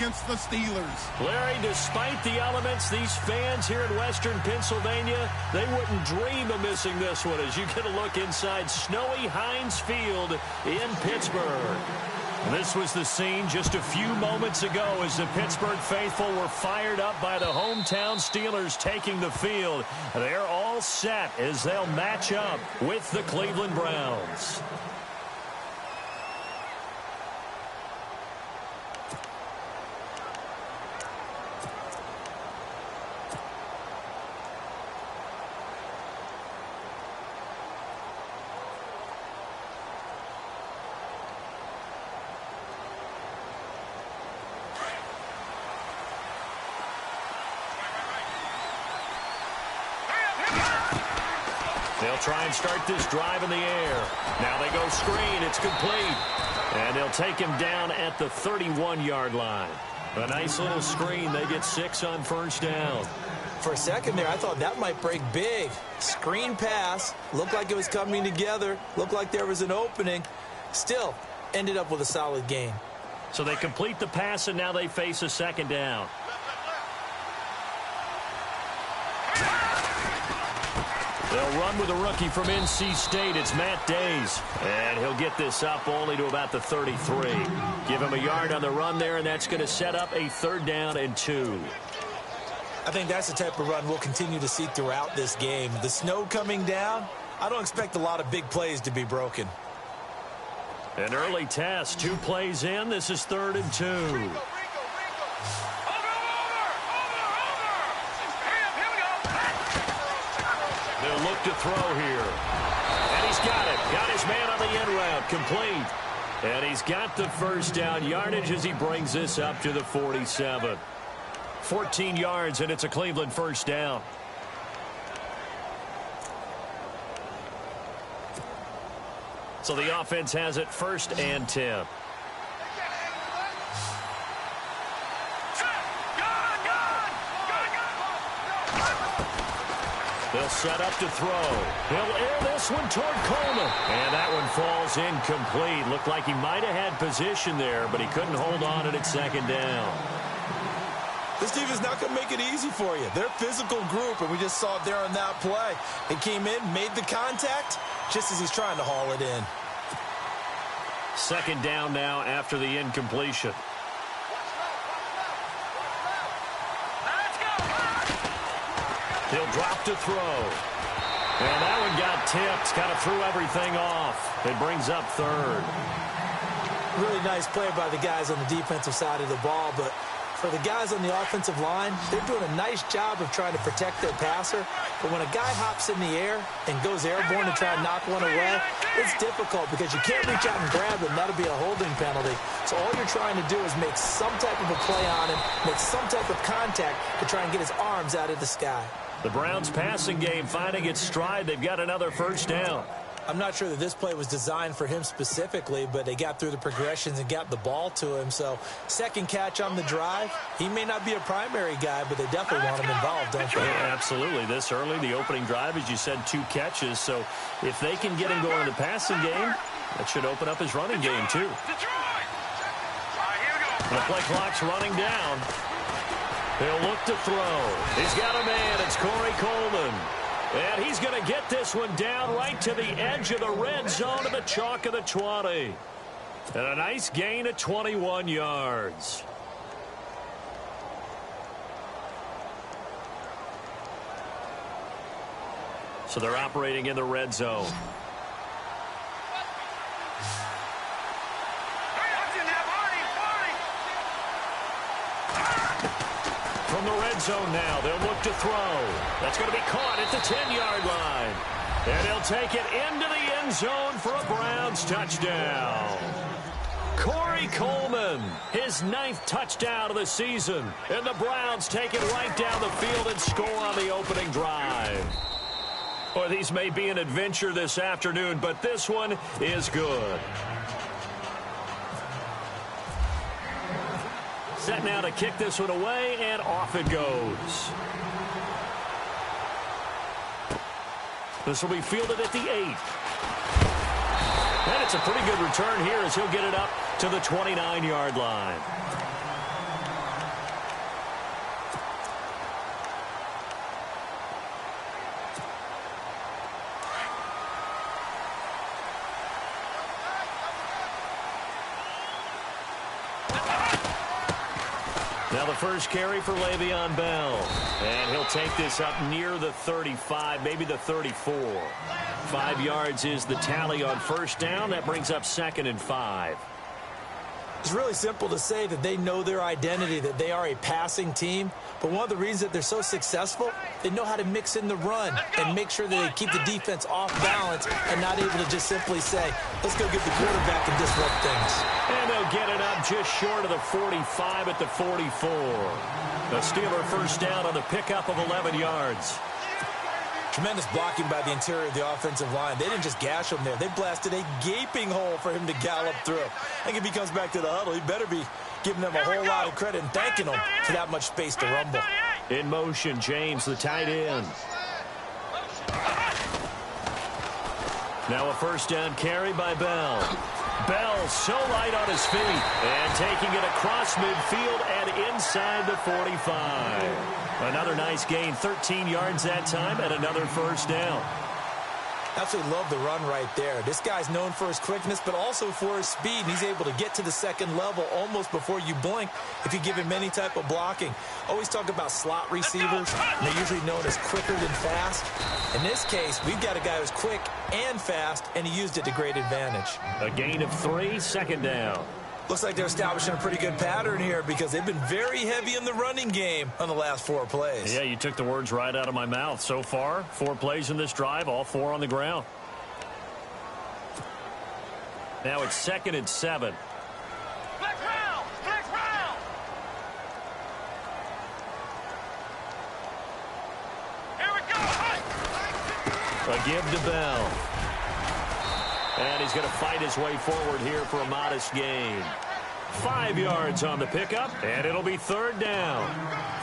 against the Steelers. Larry, despite the elements, these fans here in Western Pennsylvania, they wouldn't dream of missing this one as you get a look inside snowy Heinz Field in Pittsburgh. This was the scene just a few moments ago as the Pittsburgh faithful were fired up by the hometown Steelers taking the field. They're all set as they'll match up with the Cleveland Browns. They'll try and start this drive in the air. Now they go screen. It's complete. And they'll take him down at the 31-yard line. A nice little screen. They get 6 on first down. For a second there, I thought that might break big. Screen pass. Looked like it was coming together. Looked like there was an opening. Still, ended up with a solid gain. So they complete the pass, and now they face a second down. They'll run with a rookie from NC State. It's Matt Days. And he'll get this up only to about the 33. Give him a yard on the run there, and that's going to set up a 3rd down and 2. I think that's the type of run we'll continue to see throughout this game. The snow coming down, I don't expect a lot of big plays to be broken. An early test. 2 plays in. This is 3rd and 2. They'll look to throw here. And he's got it. Got his man on the end route. Complete. And he's got the first down yardage as he brings this up to the 47. 14 yards, and it's a Cleveland first down. So the offense has it 1st and 10. They'll set up to throw. He'll air this one toward Coleman. And that one falls incomplete. Looked like he might have had position there, but he couldn't hold on at 2nd down. This team is not going to make it easy for you. They're a physical group, and we just saw it there on that play. He came in, made the contact, just as he's trying to haul it in. 2nd down now after the incompletion. He'll drop to throw. And that one got tipped. Kind of threw everything off. It brings up 3rd. Really nice play by the guys on the defensive side of the ball, but for the guys on the offensive line, they're doing a nice job of trying to protect their passer. But when a guy hops in the air and goes airborne to try and knock one away, it's difficult because you can't reach out and grab him. That'll be a holding penalty. So all you're trying to do is make some type of a play on him, make some type of contact to try and get his arms out of the sky. The Browns passing game finding its stride. They've got another first down. I'm not sure that this play was designed for him specifically, but they got through the progressions and got the ball to him. So, 2nd catch on the drive. He may not be a primary guy, but they definitely want him involved, don't they? Yeah, absolutely. This early, the opening drive, as you said, 2 catches. So, if they can get him going in the passing game, that should open up his running game, too. The play clock's running down. He'll look to throw. He's got a man. It's Corey Coleman. And he's going to get this one down right to the edge of the red zone of the chalk of the 20. And a nice gain of 21 yards. So they're operating in the red zone. From the red zone now, they'll look to throw. That's going to be caught at the 10-yard line. And he'll take it into the end zone for a Browns touchdown. Corey Coleman, his 9th touchdown of the season. And the Browns take it right down the field and score on the opening drive. Boy, these may be an adventure this afternoon, but this one is good. Set now to kick this one away, and off it goes. This will be fielded at the 8. And it's a pretty good return here as he'll get it up to the 29-yard line. Now the first carry for Le'Veon Bell. And he'll take this up near the 35, maybe the 34. 5 yards is the tally on first down. That brings up 2nd and 5. It's really simple to say that they know their identity, that they are a passing team. But one of the reasons that they're so successful, they know how to mix in the run and make sure that they keep the defense off balance and not able to just simply say, let's go get the quarterback and disrupt things. And they'll get it up just short of the 45 at the 44. The Steeler first down on the pickup of 11 yards. Tremendous blocking by the interior of the offensive line. They didn't just gash him there. They blasted a gaping hole for him to gallop through. I think if he comes back to the huddle, he better be giving them a whole lot of credit and thanking them for that much space to rumble. In motion, James, the tight end. Now a first down carry by Bell. Bell so light on his feet and taking it across midfield and inside the 45. Another nice gain, 13 yards that time, and another first down. Absolutely love the run right there. This guy's known for his quickness, but also for his speed. He's able to get to the second level almost before you blink if you give him any type of blocking. Always talk about slot receivers, and they're usually known as quicker than fast. In this case, we've got a guy who's quick and fast, and he used it to great advantage. A gain of 3, 2nd down. Looks like they're establishing a pretty good pattern here because they've been very heavy in the running game on the last 4 plays. Yeah, you took the words right out of my mouth. So far, 4 plays in this drive, all 4 on the ground. Now it's 2nd and 7. Flex round! Flex round! Here we go! A give to Bell. And he's going to fight his way forward here for a modest gain. 5 yards on the pickup, and it'll be 3rd down.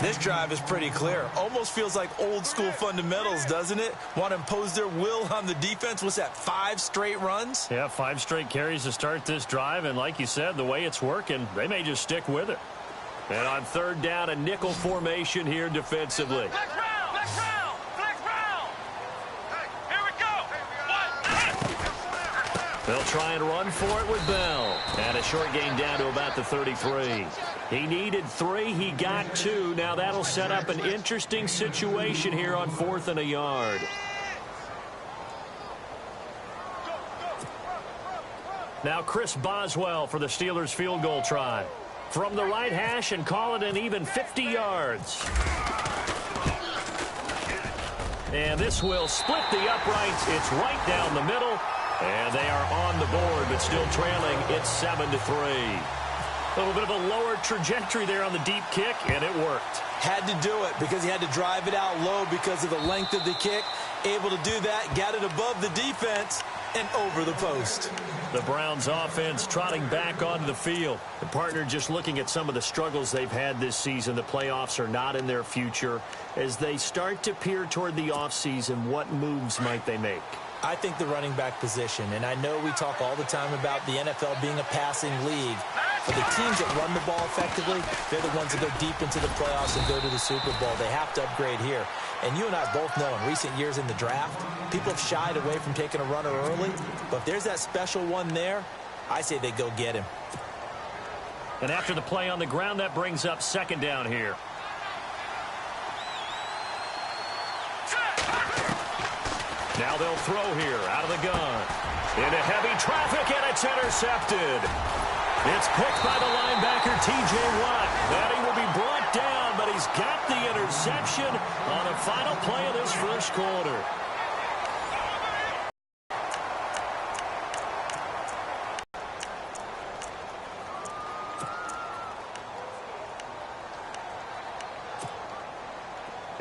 This drive is pretty clear. Almost feels like old school fundamentals, doesn't it? Want to impose their will on the defense. What's that, 5 straight runs? Yeah, 5 straight carries to start this drive, and like you said, the way it's working, they may just stick with it. And on 3rd down, a nickel formation here defensively. Flex round! Flex round! Flex round! Here we go! They'll try and run for it with Bell. And a short gain down to about the 33. He needed 3. He got 2. Now that'll set up an interesting situation here on 4th and a yard. Now Chris Boswell for the Steelers field goal try. From the right hash and call it an even 50 yards. And this will split the uprights. It's right down the middle. And they are on the board, but still trailing. It's 7-3. A little bit of a lower trajectory there on the deep kick, and it worked. Had to do it because he had to drive it out low because of the length of the kick. Able to do that, got it above the defense, and over the post. The Browns offense trotting back onto the field. The partner just looking at some of the struggles they've had this season. The playoffs are not in their future. As they start to peer toward the offseason, what moves might they make? I think the running back position, and I know we talk all the time about the NFL being a passing league, but the teams that run the ball effectively, they're the ones that go deep into the playoffs and go to the Super Bowl. They have to upgrade here. And you and I both know in recent years in the draft, people have shied away from taking a runner early, but if there's that special one there, I say they go get him. And after the play on the ground, that brings up 2nd down here. Now they'll throw here out of the gun. Into heavy traffic, and it's intercepted. It's picked by the linebacker, T.J. Watt. That he will be brought down, but he's got the interception on the final play of this first quarter.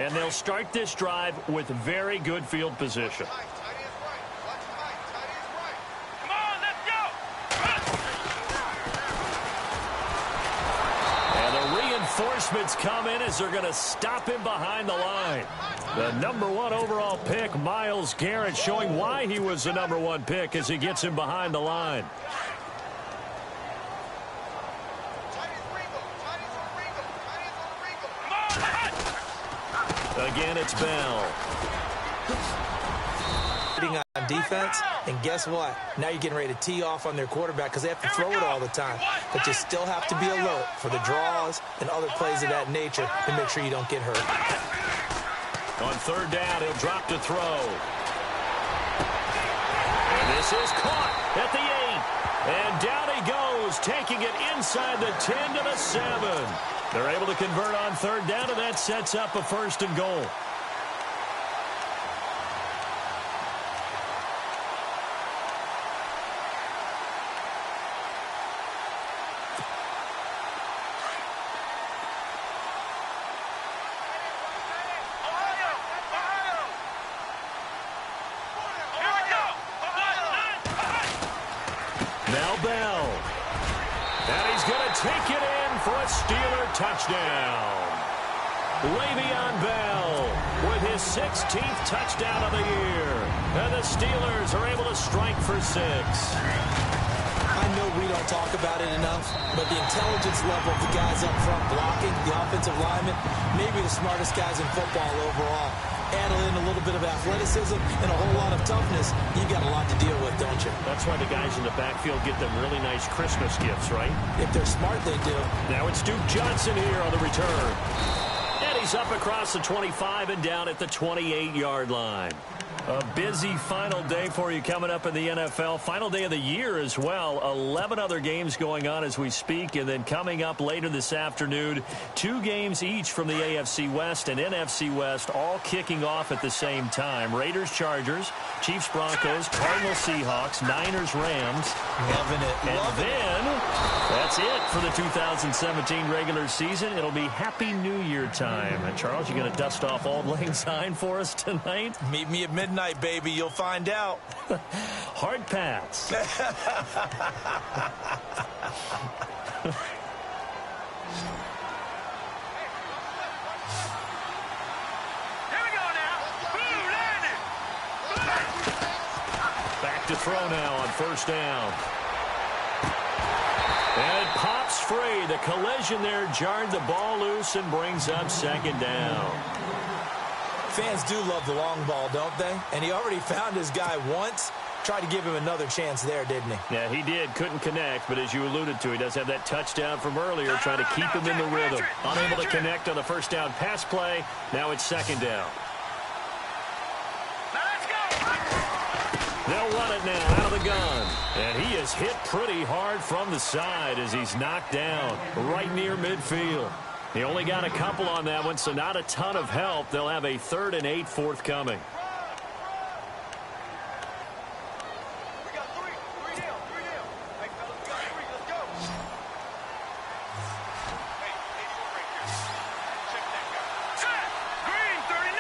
And they'll start this drive with very good field position. Come on, let's go! And the reinforcements come in as they're going to stop him behind the line. The #1 overall pick, Myles Garrett, showing why he was the #1 pick as he gets him behind the line. Again, it's Bell. On defense, and guess what? Now you're getting ready to tee off on their quarterback because they have to throw it all the time. But you still have to be alert for the draws and other plays of that nature and make sure you don't get hurt. On third down, he'll drop to throw. And this is caught at the 8. And down he goes, taking it inside the 10 to the 7. They're able to convert on third down, and that sets up a 1st and goal. Take it in for a Steeler touchdown. Le'Veon Bell with his 16th touchdown of the year. And the Steelers are able to strike for 6. I know we don't talk about it enough, but the intelligence level of the guys up front blocking, the offensive linemen, maybe the smartest guys in football overall. Add in a little bit of athleticism and a whole lot of toughness, you got a lot to deal with, don't you? That's why the guys in the backfield get them really nice Christmas gifts, right? If they're smart, they do. Now it's Duke Johnson here on the return. And he's up across the 25 and down at the 28-yard line. A busy final day for you coming up in the NFL. Final day of the year as well. 11 other games going on as we speak. And then coming up later this afternoon, 2 games each from the AFC West and NFC West, all kicking off at the same time. Raiders, Chargers, Chiefs, Broncos, Cardinals, Seahawks, Niners, Rams. Loving it. And then that's it for the 2017 regular season. It'll be Happy New Year time. And Charles, you going to dust off Auld Lang Syne for us tonight? Meet me at midnight, baby. You'll find out. Hard pass. Here we go now. Boom, landed. Back to throw now on 1st down. And it pops free. The collision there jarred the ball loose and brings up 2nd down. Fans do love the long ball, don't they? And he already found his guy once. Tried to give him another chance there, didn't he? Yeah, he did. Couldn't connect, but as you alluded to, he does have that touchdown from earlier, trying to keep him in the rhythm. Unable to connect on the 1st down pass play. Now it's 2nd down. They'll run it now out of the gun. And he is hit pretty hard from the side as he's knocked down right near midfield. He only got a couple on that one, so not a ton of help. They'll have a 3rd and 8 forthcoming. We got three down. Hey, fellas, we got 3. Let's go. Hey, right here. Check that guy. Set. Green 39.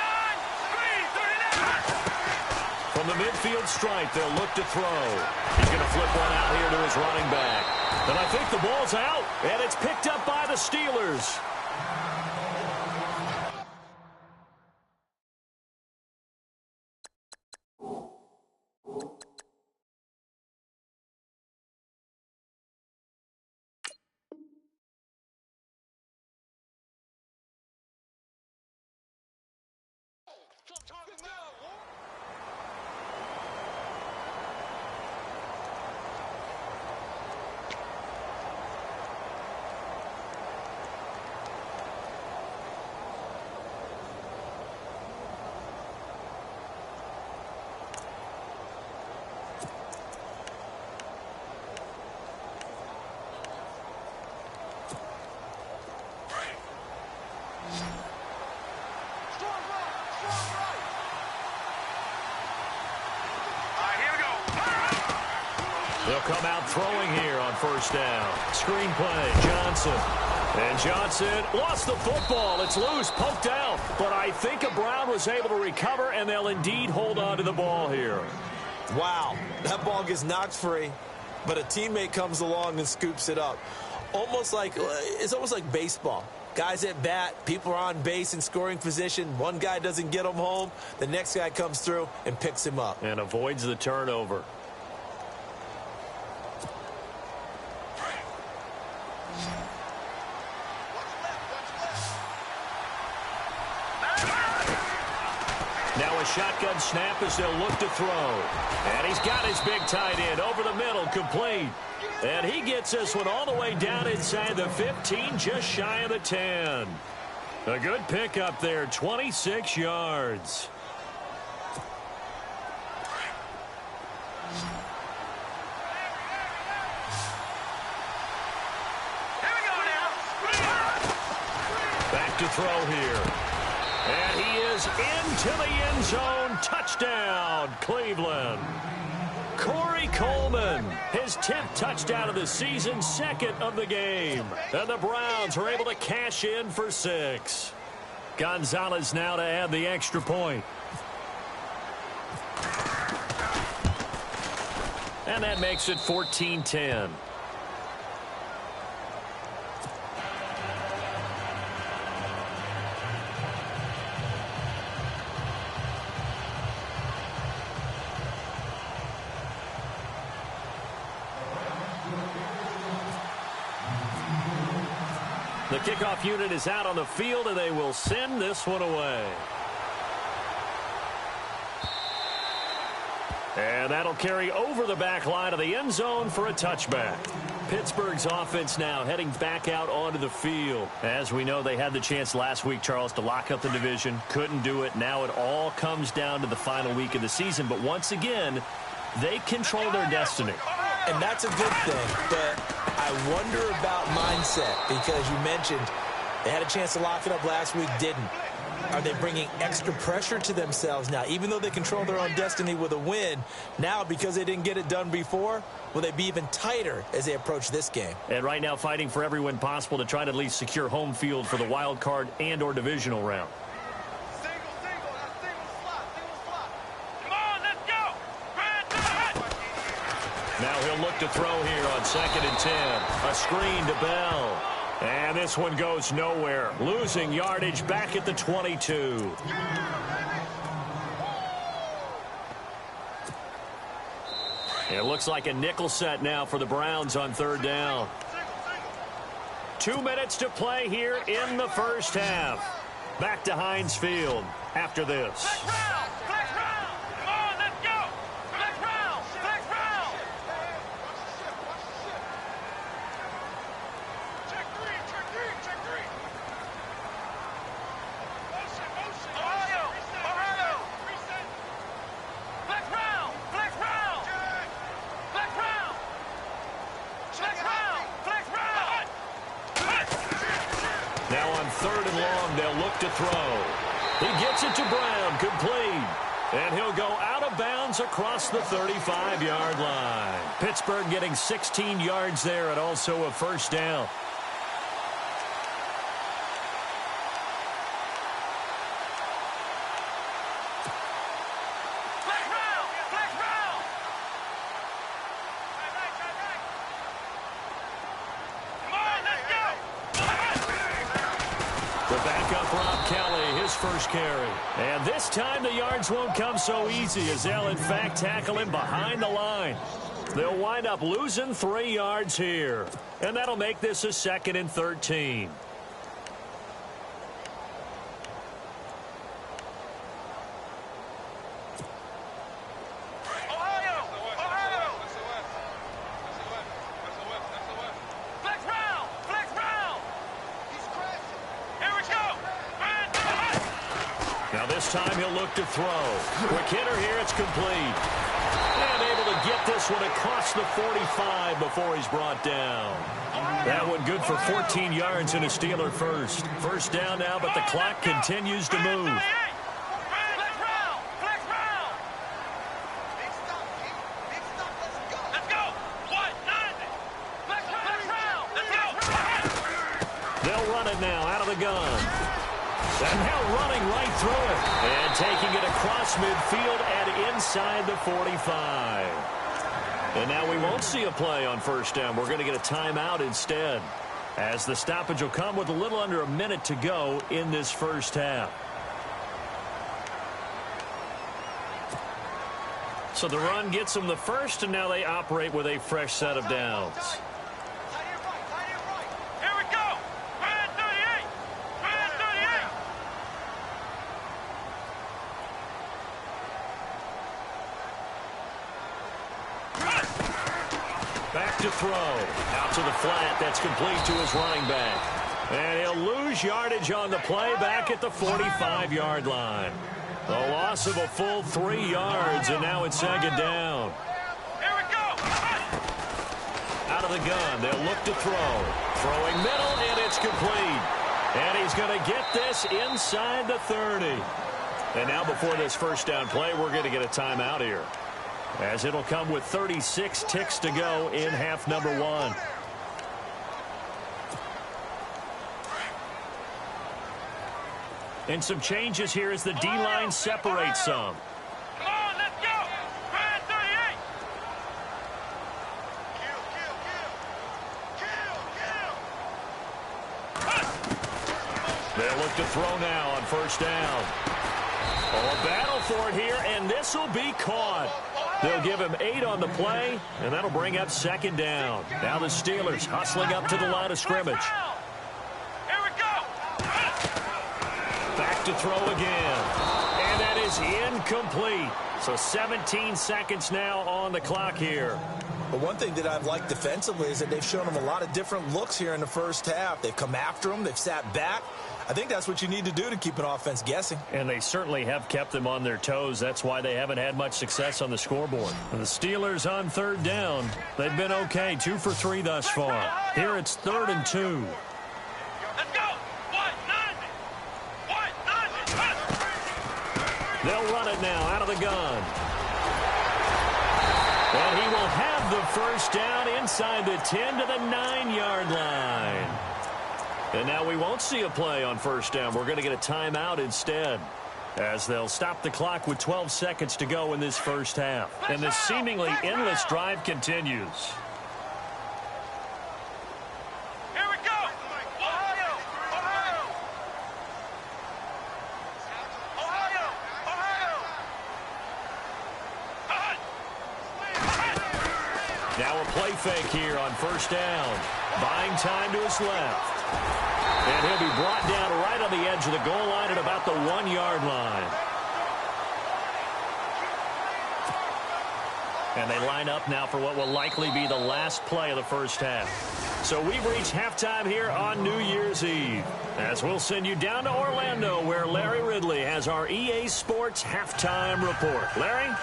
From the midfield stripe, they'll look to throw. He's going to flip one out here to his running back. And I think the ball's out, and it's picked up by the Steelers. They'll come out throwing here on 1st down. Screen play, Johnson. And Johnson lost the football. It's loose, poked out. But I think Brown was able to recover, and they'll indeed hold on to the ball here. Wow, that ball gets knocked free, but a teammate comes along and scoops it up. It's almost like baseball. Guys at bat, people are on base in scoring position. One guy doesn't get him home. The next guy comes through and picks him up. And avoids the turnover. Now a shotgun snap as they'll look to throw. And he's got his big tight end over the middle, complete. And he gets this one all the way down inside the 15, just shy of the 10. A good pickup there, 26 yards. Back to throw here. And he is into the end zone. Touchdown, Cleveland. Corey Coleman, his 10th touchdown of the season, 2nd of the game. And the Browns are able to cash in for 6. Gonzalez now to add the extra point. And that makes it 14-10. The kickoff unit is out on the field, and they will send this one away. And that'll carry over the back line of the end zone for a touchback. Pittsburgh's offense now heading back out onto the field. As we know, they had the chance last week, Charles, to lock up the division. Couldn't do it. Now it all comes down to the final week of the season. But once again, they control their destiny. And that's a good thing, but I wonder about mindset, because you mentioned they had a chance to lock it up last week, didn't. Are they bringing extra pressure to themselves now? Even though they control their own destiny with a win, now because they didn't get it done before, will they be even tighter as they approach this game? And right now fighting for every win possible to try to at least secure home field for the wild card and or divisional round. Now he'll look to throw here on 2nd and 10. A screen to Bell. And this one goes nowhere. Losing yardage back at the 22. It looks like a nickel set now for the Browns on 3rd down. 2 minutes to play here in the first half. Back to Heinz Field after this. Now on 3rd and long, they'll look to throw. He gets it to Brown, complete. And he'll go out of bounds across the 35-yard line. Pittsburgh getting 16 yards there and also a first down. First carry. And this time the yards won't come so easy, as they'll in fact tackle him behind the line. They'll wind up losing 3 yards here. And that'll make this a 2nd and 13. This time he'll look to throw. Quick hitter here, it's complete. And able to get this one across the 45 before he's brought down. That one good for 14 yards and a Steeler first. First down now, but the clock continues to move. They'll run it now out of the gun. And now running right through it. And taking it across midfield and inside the 45. And now we won't see a play on first down. We're going to get a timeout instead, as the stoppage will come with a little under a minute to go in this first half. So the run gets them the first, and now they operate with a fresh set of downs. to throw. Out to the flat. That's complete to his running back. And he'll lose yardage on the play back at the 45-yard line. A loss of a full 3 yards, and now it's second down. Here we go. Out of the gun, they'll look to throw. Throwing middle, and it's complete. And he's going to get this inside the 30. And now before this first down play, we're going to get a timeout here, as it'll come with 36 ticks to go in half number 1. And some changes here as the D-line separates some. Come on, let's go. Ryan 38. They'll look to throw now on first down. Oh, a battle for it here, and this will be caught. They'll give him 8 on the play, and that'll bring up second down. Now the Steelers hustling up to the line of scrimmage. Here we go. Back to throw again. And that is incomplete. So 17 seconds now on the clock here. But one thing that I've liked defensively is that they've shown them a lot of different looks here in the first half. They've come after them. They've sat back. I think that's what you need to do to keep an offense guessing. And they certainly have kept them on their toes. That's why they haven't had much success on the scoreboard. And the Steelers on third down, they've been okay. 2 for 3 thus far. Here it's 3rd and 2. Let's go. They'll run it now out of the gun. And he will have the first down inside the 10 to the 9-yard line. And now we won't see a play on first down. We're going to get a timeout instead, as they'll stop the clock with 12 seconds to go in this first half. And this seemingly endless drive continues. Here we go. Ohio. Now a play fake here on first down. Buying time to his left. And he'll be brought down right on the edge of the goal line at about the 1-yard line. And they line up now for what will likely be the last play of the first half. So we've reached halftime here on New Year's Eve, as we'll send you down to Orlando, where Larry Ridley has our EA Sports halftime report. Larry?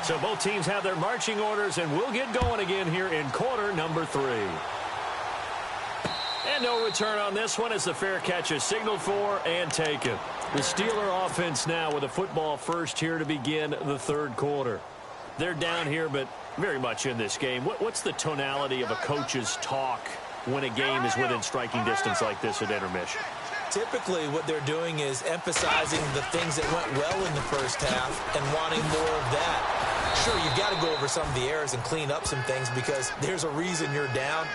So both teams have their marching orders, and we'll get going again here in quarter number 3. And no return on this one as the fair catch is signaled for and taken. The Steeler offense now with a football first here to begin the third quarter. They're down here, but very much in this game. What's the tonality of a coach's talk when a game is within striking distance like this at intermission? Typically, what they're doing is emphasizing the things that went well in the first half and wanting more of that. Sure, you've got to go over some of the errors and clean up some things because there's a reason you're down.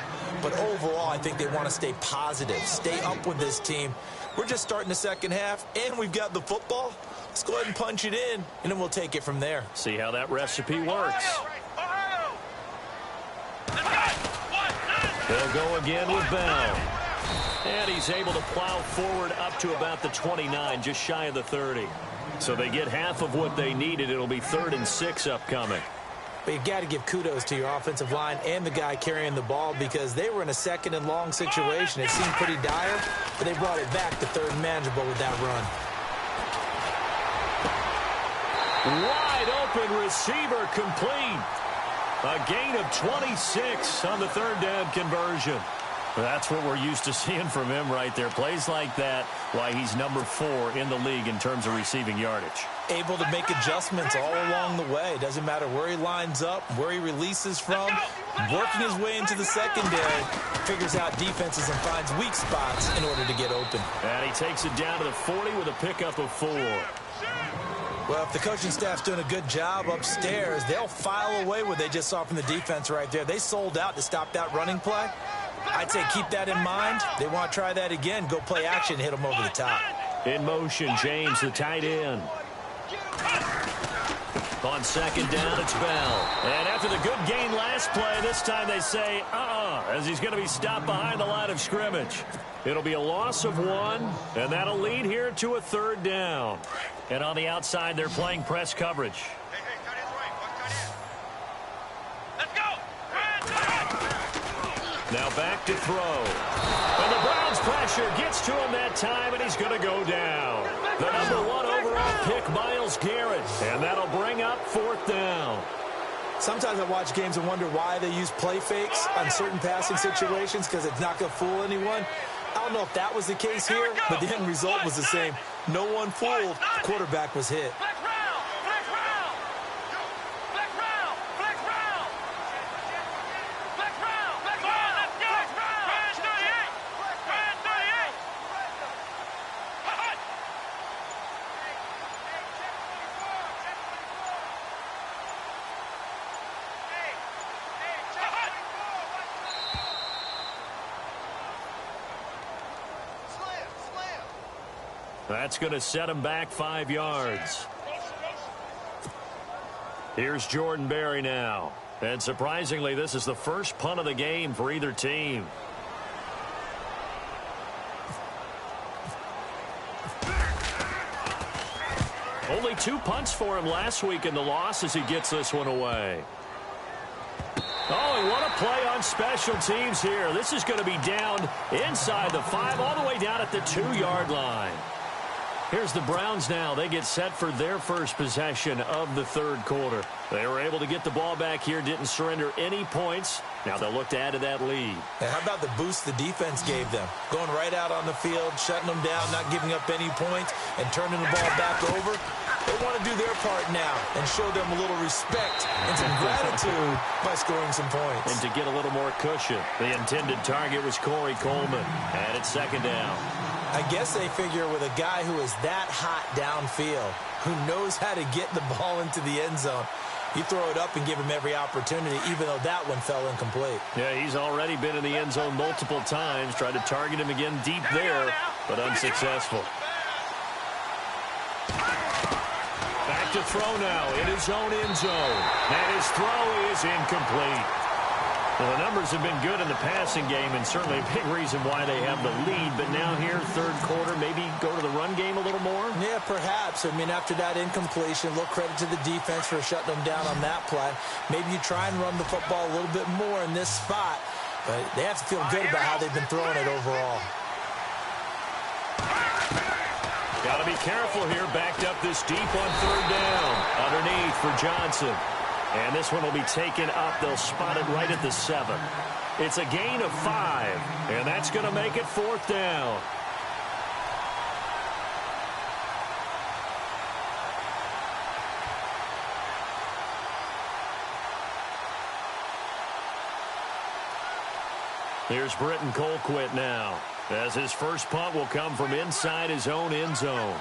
But overall, I think they want to stay positive, stay up with this team. We're just starting the second half, and we've got the football. Let's go ahead and punch it in, and then we'll take it from there. See how that recipe works. They'll go again with Bell. And he's able to plow forward up to about the 29, just shy of the 30. So they get half of what they needed. It'll be 3rd and 6 upcoming. But you've got to give kudos to your offensive line and the guy carrying the ball because they were in a 2nd and long situation. It seemed pretty dire, but they brought it back to 3rd and manageable with that run. Wide open receiver complete. A gain of 26 on the 3rd down conversion. That's what we're used to seeing from him right there. Plays like that, why he's number 4 in the league in terms of receiving yardage. Able to make adjustments all along the way. Doesn't matter where he lines up, where he releases from. Working his way into the secondary, figures out defenses and finds weak spots in order to get open. And he takes it down to the 40 with a pickup of 4. Well, if the coaching staff's doing a good job upstairs, they'll file away what they just saw from the defense right there. They sold out to stop that running play. I'd say keep that in mind. They want to try that again. Go play action, hit them over the top. In motion, James, the tight end. On second down, it's Bell. And after the good gain last play, this time they say, as he's going to be stopped behind the line of scrimmage. It'll be a loss of 1, and that'll lead here to a third down. And on the outside, they're playing press coverage. Let's go. Now back to throw. And the Browns pressure gets to him that time, and he's going to go down. The #1 overall pick, Myles Garrett. And that'll bring up fourth down. Sometimes I watch games and wonder why they use play fakes on certain passing situations, because it's not going to fool anyone. I don't know if that was the case here, but the end result was the same. No one fooled. The quarterback was hit. That's going to set him back 5 yards. Here's Jordan Berry now. And surprisingly, this is the first punt of the game for either team. Only 2 punts for him last week in the loss as he gets this one away. Oh, and what a play on special teams here. This is going to be down inside the 5, all the way down at the 2-yard line. Here's the Browns now. They get set for their first possession of the third quarter. They were able to get the ball back here, didn't surrender any points. Now they'll look to add to that lead. And how about the boost the defense gave them? Going right out on the field, shutting them down, not giving up any points, and turning the ball back over. They want to do their part now and show them a little respect and some gratitude by scoring some points. And to get a little more cushion, the intended target was Corey Coleman. And it's second down. I guess they figure with a guy who is that hot downfield, who knows how to get the ball into the end zone, you throw it up and give him every opportunity, even though that one fell incomplete. Yeah, he's already been in the end zone multiple times, tried to target him again deep there, but unsuccessful. Back to throw now in his own end zone. And his throw is incomplete. Well, the numbers have been good in the passing game, and certainly a big reason why they have the lead. But now here, third quarter, maybe go to the run game a little more? Yeah, perhaps. I mean, after that incompletion, a little credit to the defense for shutting them down on that play. Maybe you try and run the football a little bit more in this spot. But they have to feel good about how they've been throwing it overall. Got to be careful here, backed up this deep on third down. Underneath for Johnson. And this one will be taken up. They'll spot it right at the 7. It's a gain of 5, and that's going to make it fourth down. Here's Britton Colquitt now, as his first punt will come from inside his own end zone.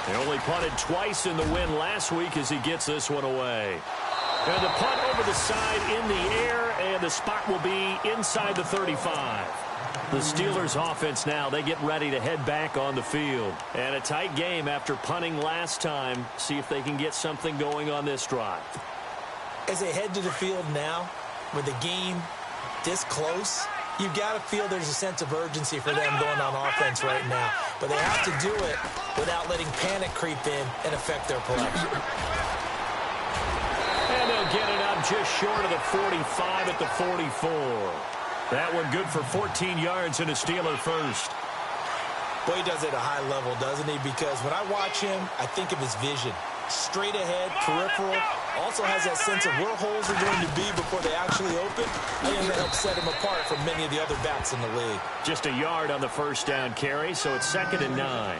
They only punted twice in the win last week as he gets this one away. And the punt over the side in the air, and the spot will be inside the 35. The Steelers offense now, they get ready to head back on the field. And a tight game after punting last time. See if they can get something going on this drive. As they head to the field now, with the game this close, you've got to feel there's a sense of urgency for them going on offense right now. But they have to do it without letting panic creep in and affect their play. And they'll get it up just short of the 45 at the 44. That one good for 14 yards and a Steeler first. Boy, he does it at a high level, doesn't he? Because when I watch him, I think of his vision. Straight ahead, peripheral. Also has that sense of where holes are going to be before they actually open. I think that helps set him apart from many of the other backs in the league. Just a yard on the first down carry, so it's 2nd and 9.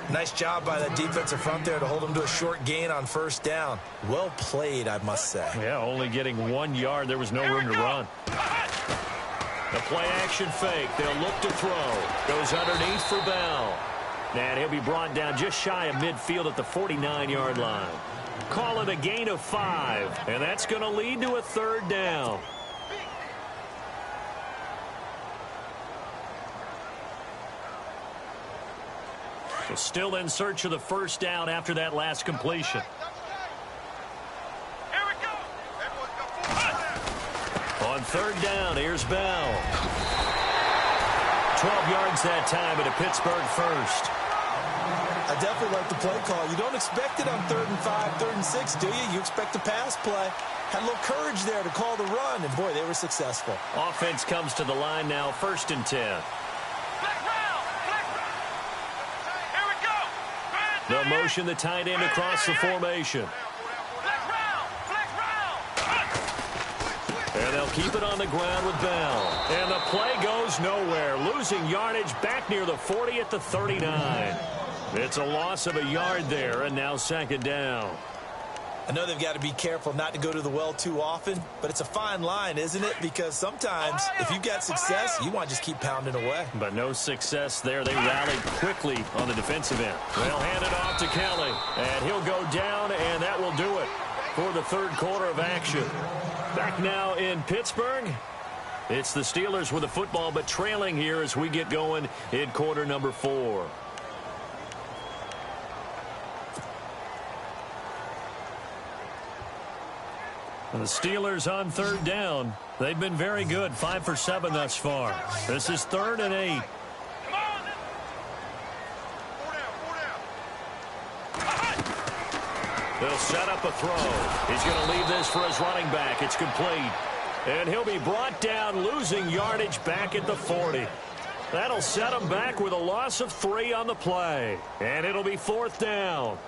Nice job by that defensive front there to hold him to a short gain on first down. Well played, I must say. Yeah, only getting 1 yard. There was no room to run. The play-action fake. They'll look to throw. Goes underneath for Bell. And he'll be brought down just shy of midfield at the 49-yard line. Call it a gain of 5. And that's going to lead to a third down. Still in search of the first down after that last completion. Here we go. On third down, here's Bell. 12 yards that time at a Pittsburgh first. I definitely like the play call. You don't expect it on 3rd and 5, 3rd and 6, do you? You expect a pass play. Had a little courage there to call the run, and boy, they were successful. Offense comes to the line now, 1st and 10. Flag round. Here we go. They'll motion the tight end across the formation. Flag round. And they'll keep it on the ground with Bell. And the play goes nowhere, losing yardage back near the 40 at the 39. It's a loss of a yard there, and now 2nd down. I know they've got to be careful not to go to the well too often, but it's a fine line, isn't it? Because sometimes if you've got success, you want to just keep pounding away. But no success there. They rallied quickly on the defensive end. They'll hand it off to Kelly, and he'll go down, and that will do it for the 3rd quarter of action. Back now in Pittsburgh. It's the Steelers with the football, but trailing here as we get going in quarter number 4. The Steelers on 3rd down. They've been very good, 5 for 7 thus far. This is 3rd and 8. Come on. 4 down. They'll set up a throw. He's going to leave this for his running back. It's complete. And he'll be brought down, losing yardage back at the 40. That'll set him back with a loss of 3 on the play. And it'll be 4th down.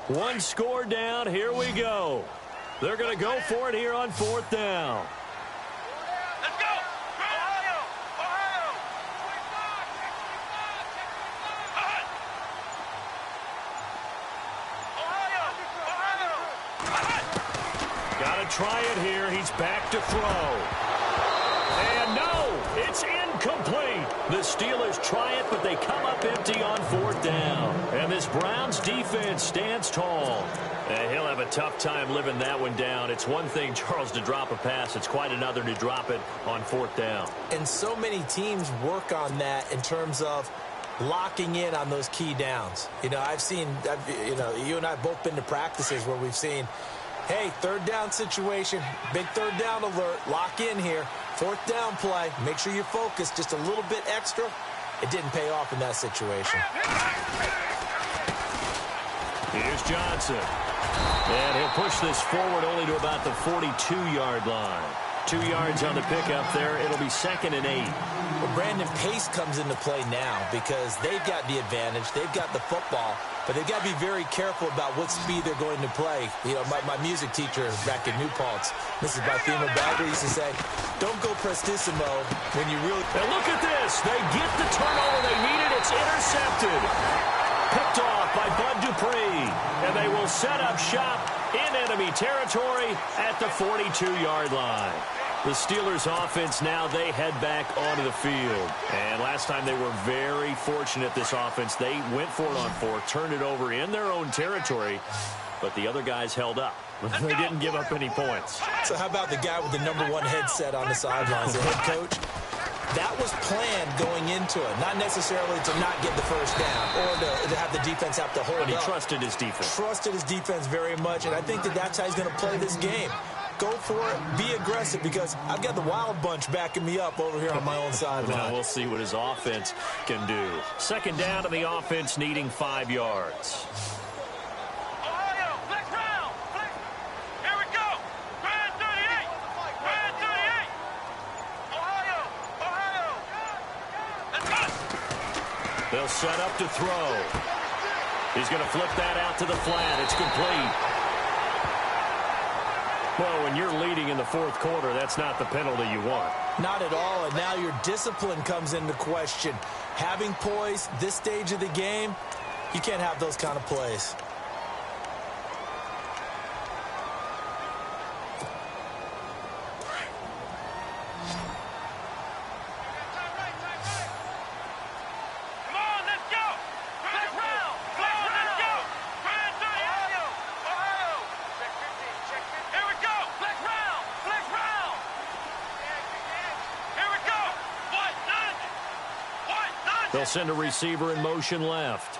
One score down. Here we go. They're going to go for it here on 4th down. Let's go. Ohio. Got to try it here. He's back to throw. And no, it's incomplete. The Steelers try it, but they come up empty on 4th down. And this Browns defense stands tall. And he'll have a tough time living that one down. It's one thing, Charles, to drop a pass. It's quite another to drop it on 4th down. And so many teams work on that in terms of locking in on those key downs. You know, you and I have both been to practices where we've seen, hey, 3rd down situation, big 3rd down alert, lock in here, 4th down play, make sure you're focused just a little bit extra. It didn't pay off in that situation. Here's Johnson. And he'll push this forward only to about the 42-yard line. 2 yards on the pickup there. It'll be 2nd and 8. Well, Brandon, pace comes into play now because they've got the advantage. They've got the football, but they've got to be very careful about what speed they're going to play. You know, my music teacher back in New Paltz, Mrs. Barthema Bagley, used to say, don't go prestissimo when you really... And look at this. They get the turnover they needed. It's intercepted. Picked off by Bud Dupree. And they will set up shop in enemy territory at the 42-yard line. The Steelers offense now, they head back onto the field. And last time they were very fortunate, this offense. They went for it on 4, turned it over in their own territory, but the other guys held up. They didn't give up any points. So how about the guy with the #1 headset on the sidelines, the head coach? That was planned going into it, not necessarily to not get the first down or to have the defense have to hold up. But he trusted his defense. Trusted his defense very much, and I think that's how he's going to play this game. Go for it, be aggressive, because I've got the wild bunch backing me up over here on my own sideline. Now we'll see what his offense can do. 2nd down, and the offense needing 5 yards. Ohio, flex round. Here we go. Grand 38. Grand 38. Ohio. Let's go. They'll set up to throw. He's going to flip that out to the flat. It's complete. Well, when you're leading in the 4th quarter, that's not the penalty you want. Not at all, and now your discipline comes into question. Having poise, this stage of the game, you can't have those kind of plays. Come on, let's go. Flex round. Let's go. Grand 38. They'll send a receiver in motion left.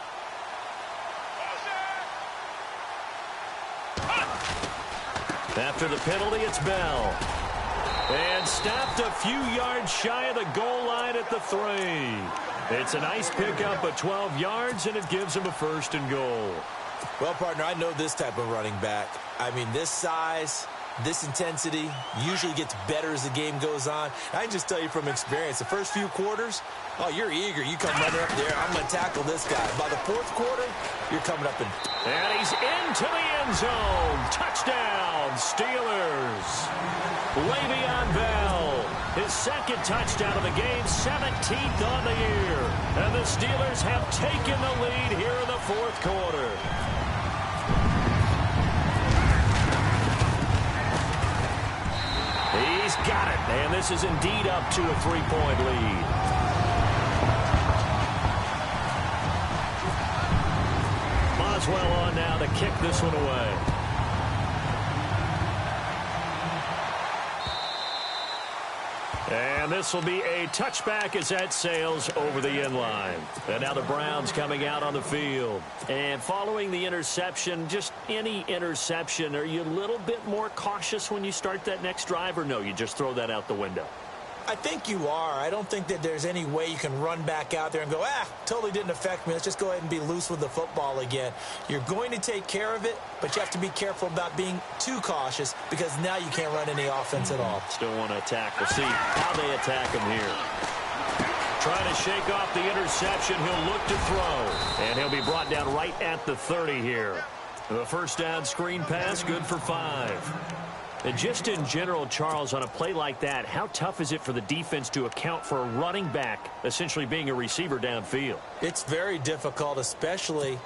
After the penalty, it's Bell. And stopped a few yards shy of the goal line at the 3. It's a nice pickup of 12 yards, and it gives him a 1st and goal. Well, partner, I know this type of running back. I mean, this size, this intensity usually gets better as the game goes on. I can just tell you from experience, the first few quarters, oh, you're eager. You come running up there. I'm going to tackle this guy. By the 4th quarter, you're coming up and he's into the end zone. Touchdown, Steelers. Le'Veon Bell, his 2nd touchdown of the game, 17th on the year. And the Steelers have taken the lead here in the 4th quarter. He's got it, and this is indeed up to a 3-point lead. Boswell on now to kick this one away. And this will be a touchback as that sails over the end line. And now the Browns coming out on the field. And following the interception, just any interception, are you a little bit more cautious when you start that next drive, or no, you just throw that out the window? I think you are. I don't think that there's any way you can run back out there and go, totally didn't affect me. Let's just go ahead and be loose with the football again. You're going to take care of it, but you have to be careful about being too cautious because now you can't run any offense at all. Still want to attack. We'll see how they attack him here. Trying to shake off the interception. He'll look to throw, and he'll be brought down right at the 30 here. The 1st down screen pass, good for 5. And just in general, Charles, on a play like that, how tough is it for the defense to account for a running back essentially being a receiver downfield? It's very difficult, especially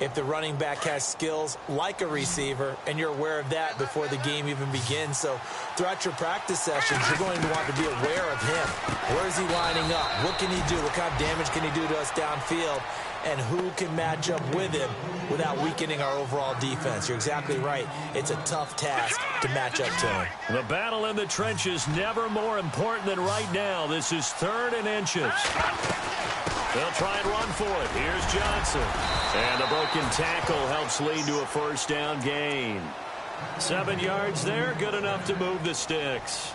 if the running back has skills like a receiver, and you're aware of that before the game even begins. So throughout your practice sessions, you're going to want to be aware of him. Where is he lining up? What can he do? What kind of damage can he do to us downfield? And who can match up with him without weakening our overall defense? You're exactly right. It's a tough task to match up to him. The battle in the trenches never more important than right now. This is 3rd and inches. They'll try and run for it. Here's Johnson. And the broken tackle helps lead to a 1st down gain. 7 yards there, good enough to move the sticks.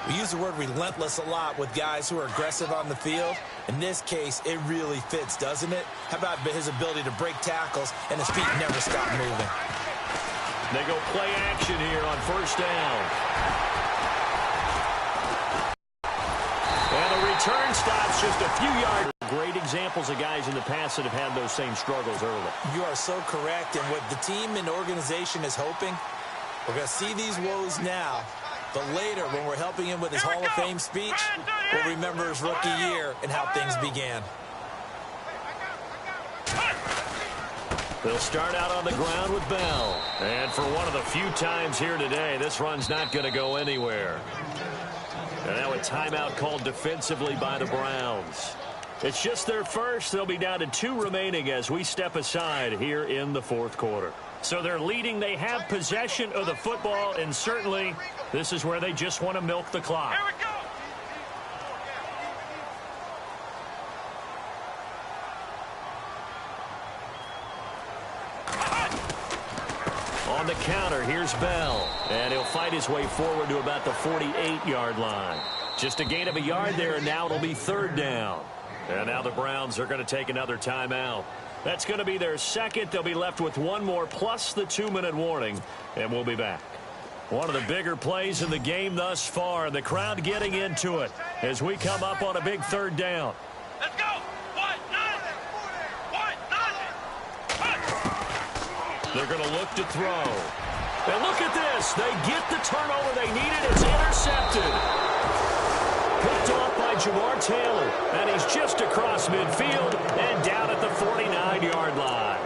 We use the word relentless a lot with guys who are aggressive on the field. In this case, it really fits, doesn't it? How about his ability to break tackles and his feet never stop moving? They go play action here on 1st down. And the return stops just a few yards. Great examples of guys in the past that have had those same struggles early. You are so correct. And what the team and organization is hoping, we're going to see these woes now. But later, when we're helping him with his Hall of Fame speech, we'll remember his rookie year and how things began. They'll start out on the ground with Bell. And for one of the few times here today, this run's not going to go anywhere. And now a timeout called defensively by the Browns. It's just their 1st. They'll be down to 2 remaining as we step aside here in the 4th quarter. So they're leading. They have possession of the football, and certainly this is where they just want to milk the clock. Here we go. On the counter, here's Bell. And he'll fight his way forward to about the 48-yard line. Just a gain of a yard there, and now it'll be 3rd down. And now the Browns are going to take another timeout. That's going to be their 2nd. They'll be left with 1 more plus the 2-minute warning, and we'll be back. One of the bigger plays in the game thus far. The crowd getting into it as we come up on a big 3rd down. Let's go. 1-0. They're going to look to throw. And look at this. They get the turnover they needed. It's intercepted. Picked off by Jamar Taylor. And he's just across midfield and down at the 49-yard line.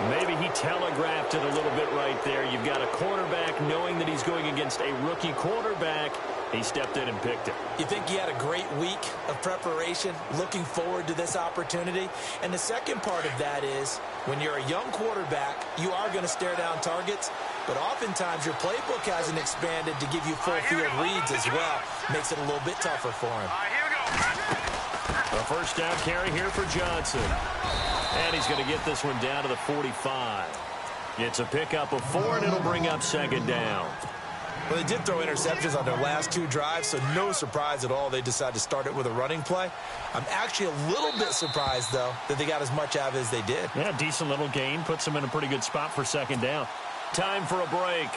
Maybe he telegraphed it a little bit right there. You've got a quarterback knowing that he's going against a rookie quarterback. He stepped in and picked it. You think he had a great week of preparation, looking forward to this opportunity? And the second part of that is, when you're a young quarterback, you are going to stare down targets, but oftentimes your playbook hasn't expanded to give you full field reads as well. Makes it a little bit tougher for him. Here we go. A first down carry here for Johnson. And he's going to get this one down to the 45. It's a pickup of 4, and it'll bring up second down. Well, they did throw interceptions on their last 2 drives, so no surprise at all they decided to start it with a running play. I'm actually a little bit surprised, though, that they got as much out of it as they did. Yeah, decent little gain. Puts them in a pretty good spot for second down. Time for a break.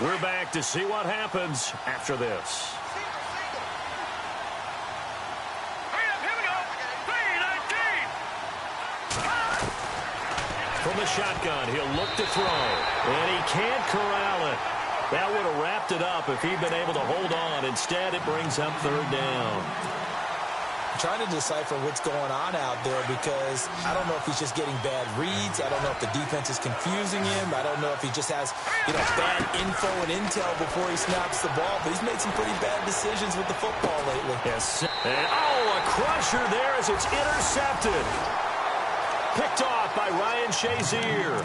We're back to see what happens after this. From the shotgun, he'll look to throw, and he can't corral it. That would have wrapped it up if he'd been able to hold on. Instead, it brings up third down. I'm trying to decipher what's going on out there because I don't know if he's just getting bad reads. I don't know if the defense is confusing him. I don't know if he just has, bad info and intel before he snaps the ball. But he's made some pretty bad decisions with the football lately. Yes. And, a crusher there as it's intercepted. Picked off by Ryan Shazier.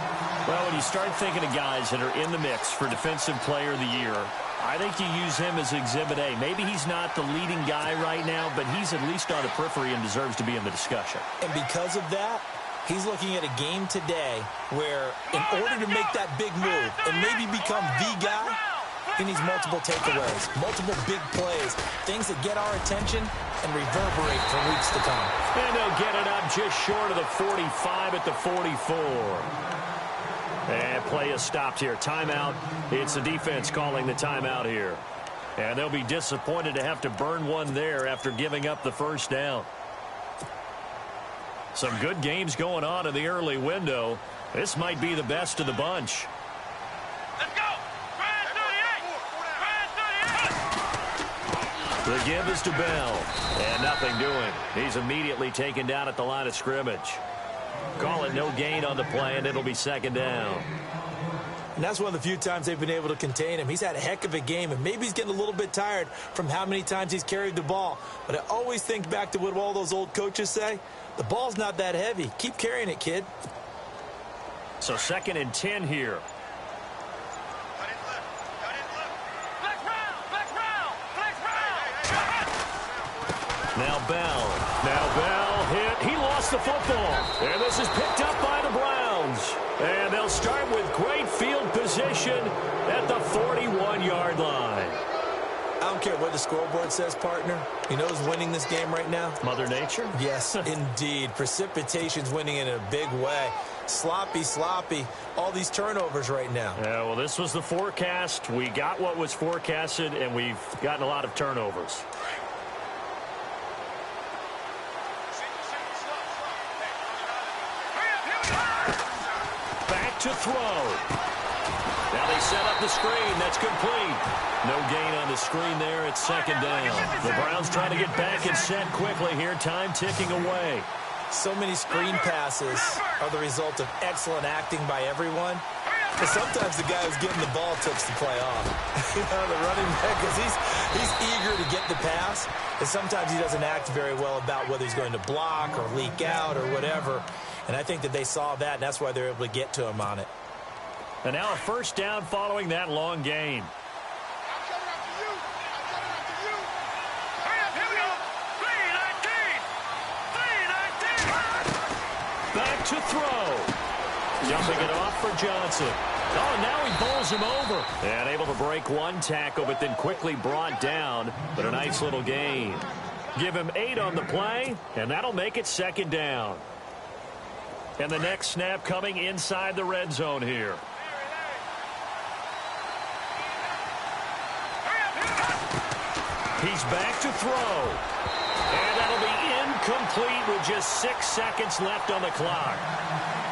Well, when you start thinking of guys that are in the mix for Defensive Player of the Year, I think you use him as Exhibit A. Maybe he's not the leading guy right now, but he's at least on the periphery and deserves to be in the discussion. And because of that, he's looking at a game today where in order to make that big move and maybe become the guy, he needs multiple takeaways, multiple big plays, things that get our attention and reverberate for weeks to come. And they'll get it up just short of the 45 at the 44. And play is stopped here. Timeout. It's the defense calling the timeout here. And they'll be disappointed to have to burn one there after giving up the first down. Some good games going on in the early window. This might be the best of the bunch. Let's go! The give is to Bell. And nothing doing. He's immediately taken down at the line of scrimmage. Call it no gain on the play, and it'll be second down. And that's one of the few times they've been able to contain him. He's had a heck of a game, and maybe he's getting a little bit tired from how many times he's carried the ball. But I always think back to what all those old coaches say. The ball's not that heavy. Keep carrying it, kid. So 2nd and 10 here. Now Bell hit. He lost the football. And this is picked up by the Browns. And they'll start with great field position at the 41-yard line. I don't care what the scoreboard says, partner. You know who's winning this game right now? Mother Nature? Yes, indeed. Precipitation's winning in a big way. Sloppy. All these turnovers right now. Yeah, well, this was the forecast. We got what was forecasted, and we've gotten a lot of turnovers. Back to throw. Now they set up the screen. That's complete. No gain on the screen there. It's second down. The Browns trying to get back and set quickly here. Time ticking away. So many screen passes are the result of excellent acting by everyone. But sometimes the guy who's getting the ball takes the play off. The running back, because he's eager to get the pass. And sometimes he doesn't act very well about whether he's going to block or leak out or whatever. And I think that they saw that, and that's why they're able to get to him on it. And now a first down following that long gain. Back to throw. Jumping it off for Johnson. Oh, now he bowls him over. And able to break one tackle, but then quickly brought down. But a nice little gain. Give him 8 on the play, and that'll make it second down. And the next snap coming inside the red zone here. He's back to throw. And that'll be incomplete with just 6 seconds left on the clock.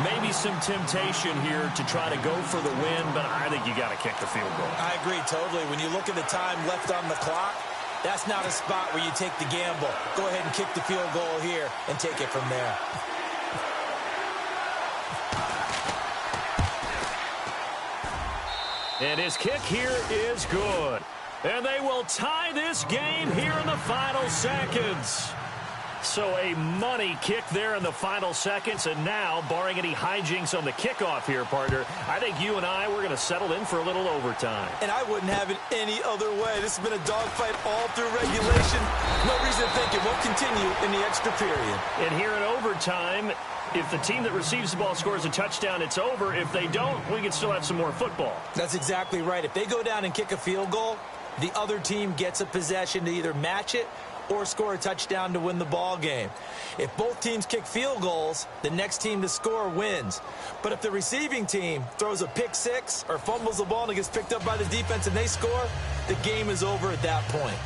Maybe some temptation here to try to go for the win, but I think you got to kick the field goal. I agree totally. When you look at the time left on the clock, that's not a spot where you take the gamble. Go ahead and kick the field goal here and take it from there. And his kick here is good. And they will tie this game here in the final seconds. So a money kick there in the final seconds, and now, barring any hijinks on the kickoff here, partner, I think you and I, we're going to settle in for a little overtime. And I wouldn't have it any other way. This has been a dogfight all through regulation. No reason to think it won't continue in the extra period. And here in overtime, if the team that receives the ball scores a touchdown, it's over. If they don't, we can still have some more football. That's exactly right. If they go down and kick a field goal, the other team gets a possession to either match it or score a touchdown to win the ball game. If both teams kick field goals, the next team to score wins. But if the receiving team throws a pick six or fumbles the ball and it gets picked up by the defense and they score, the game is over at that point.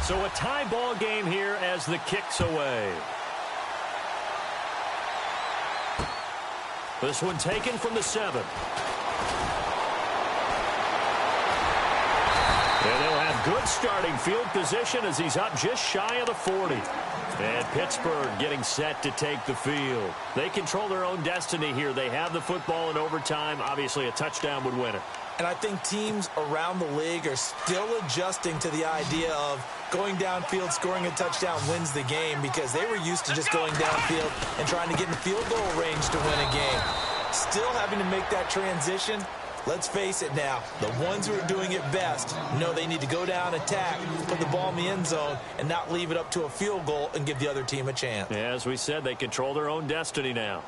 So a tie ball game here as the kick's away. This one taken from the 7. And they'll have good starting field position as he's up just shy of the 40. And Pittsburgh getting set to take the field. They control their own destiny here. They have the football in overtime. Obviously, a touchdown would win it. And I think teams around the league are still adjusting to the idea of going downfield, scoring a touchdown wins the game, because they were used to just going downfield and trying to get in field goal range to win a game. Still having to make that transition. Let's face it now, the ones who are doing it best know they need to go down, attack, put the ball in the end zone, and not leave it up to a field goal and give the other team a chance. Yeah, as we said, they control their own destiny now.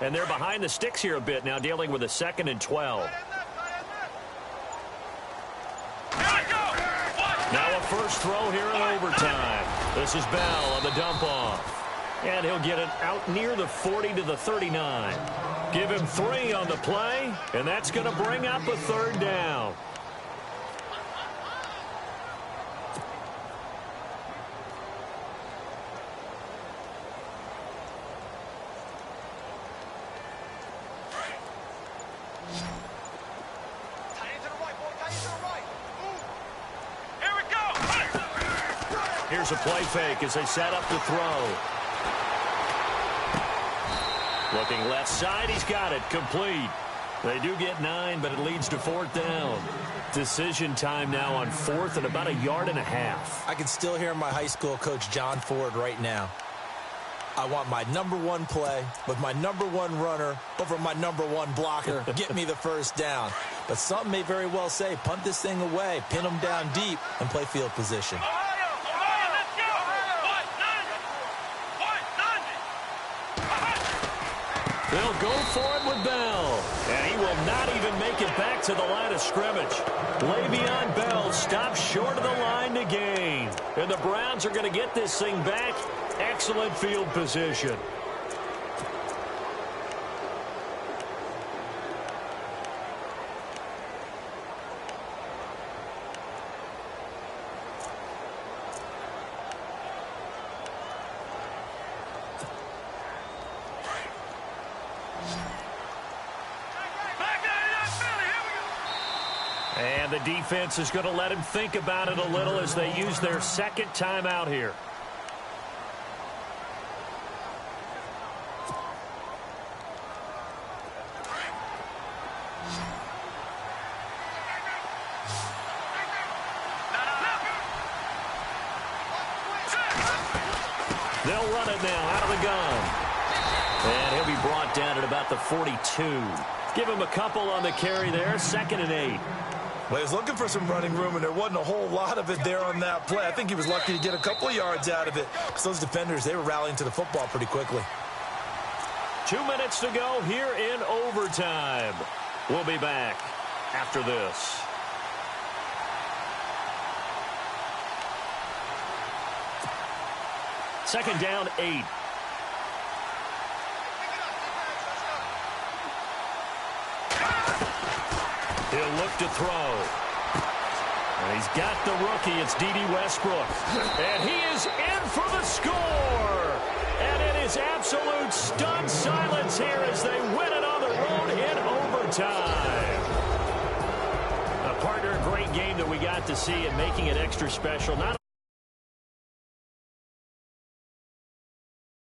And they're behind the sticks here a bit now, dealing with a 2nd and 12. Now a first throw here in overtime. This is Bell on the dump off. And he'll get it out near the 40 to the 39. Give him 3 on the play, and that's going to bring up a 3rd down. Here's a play fake as they set up to throw. Looking left side, he's got it, complete. They do get 9, but it leads to 4th down. Decision time now on 4th and about 1.5 yards. I can still hear my high school coach, John Ford, right now. I want my #1 play with my #1 runner over my #1 blocker. Get me the 1st down. But some may very well say, punt this thing away, pin them down deep, and play field position. They'll go for it with Bell. And he will not even make it back to the line of scrimmage. Le'Veon Bell stops short of the line to gain. And the Browns are going to get this thing back. Excellent field position. And the defense is going to let him think about it a little as they use their 2nd timeout here. They'll run it now out of the gun. And he'll be brought down at about the 42. Give him a couple on the carry there, 2nd and 8. Well, he was looking for some running room, and there wasn't a whole lot of it there on that play. I think he was lucky to get a couple of yards out of it, because those defenders, they were rallying to the football pretty quickly. 2 minutes to go here in overtime. We'll be back after this. Second down, 8. He'll look to throw. And he's got the rookie. It's D.D. Westbrook. And he is in for the score. And it is absolute stunned silence here as they win it on the road in overtime. A partner, great game that we got to see and making it extra special. Not